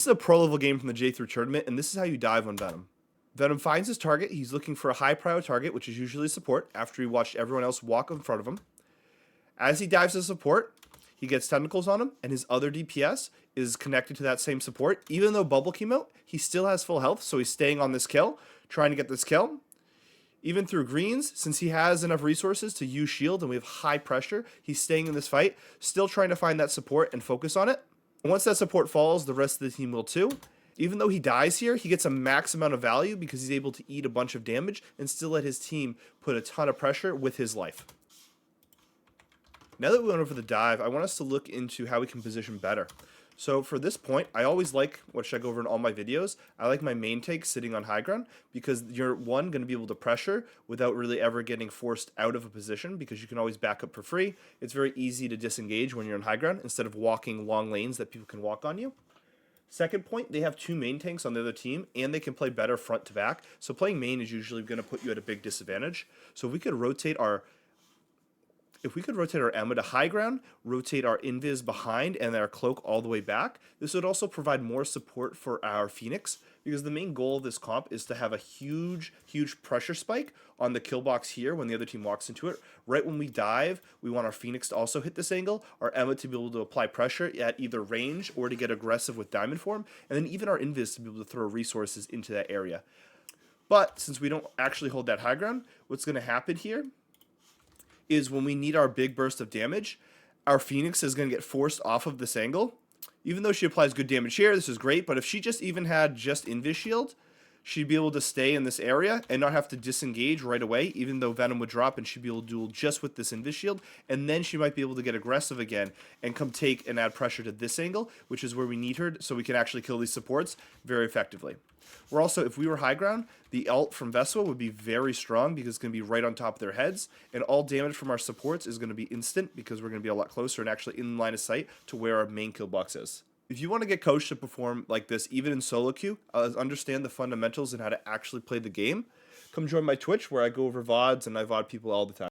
This is a pro level game from the J3 tournament, and this is how you dive on Venom. Venom finds his target. He's looking for a high prio target, which is usually support, after he watched everyone else walk in front of him. As he dives to support, he gets tentacles on him, and his other DPS is connected to that same support. Even though Bubble came out, he still has full health, so he's staying on this kill, trying to get this kill. Even through greens, since he has enough resources to use shield and we have high pressure, he's staying in this fight, still trying to find that support and focus on it. And once that support falls, the rest of the team will too. Even though he dies here, he gets a max amount of value because he's able to eat a bunch of damage and still let his team put a ton of pressure with his life. Now that we went over the dive, I want us to look into how we can position better. So for this point, I always like, which I go over in all my videos, I like my main take sitting on high ground because you're, one, going to be able to pressure without really ever getting forced out of a position because you can always back up for free. It's very easy to disengage when you're on high ground instead of walking long lanes that people can walk on you. Second point, they have two main tanks on the other team, and they can play better front to back. So playing main is usually going to put you at a big disadvantage. So if we could rotate our Emma to high ground, rotate our Invis behind and our Cloak all the way back, this would also provide more support for our Phoenix, because the main goal of this comp is to have a huge pressure spike on the kill box here when the other team walks into it. Right when we dive, we want our Phoenix to also hit this angle, our Emma to be able to apply pressure at either range or to get aggressive with Diamond Form, and then even our Invis to be able to throw resources into that area. But since we don't actually hold that high ground, what's going to happen here is when we need our big burst of damage, our Phoenix is going to get forced off of this angle. Even though she applies good damage here, this is great, but if she just even had just Invis Shield, she'd be able to stay in this area and not have to disengage right away, even though Venom would drop, and she'd be able to duel just with this Invis Shield, and then she might be able to get aggressive again and come take and add pressure to this angle, which is where we need her so we can actually kill these supports very effectively. We're also, if we were high ground, the ult from Vesua would be very strong because it's going to be right on top of their heads, and all damage from our supports is going to be instant because we're going to be a lot closer and actually in line of sight to where our main kill box is. If you want to get coached to perform like this, even in solo queue, understand the fundamentals and how to actually play the game, come join my Twitch where I go over VODs and I VOD people all the time.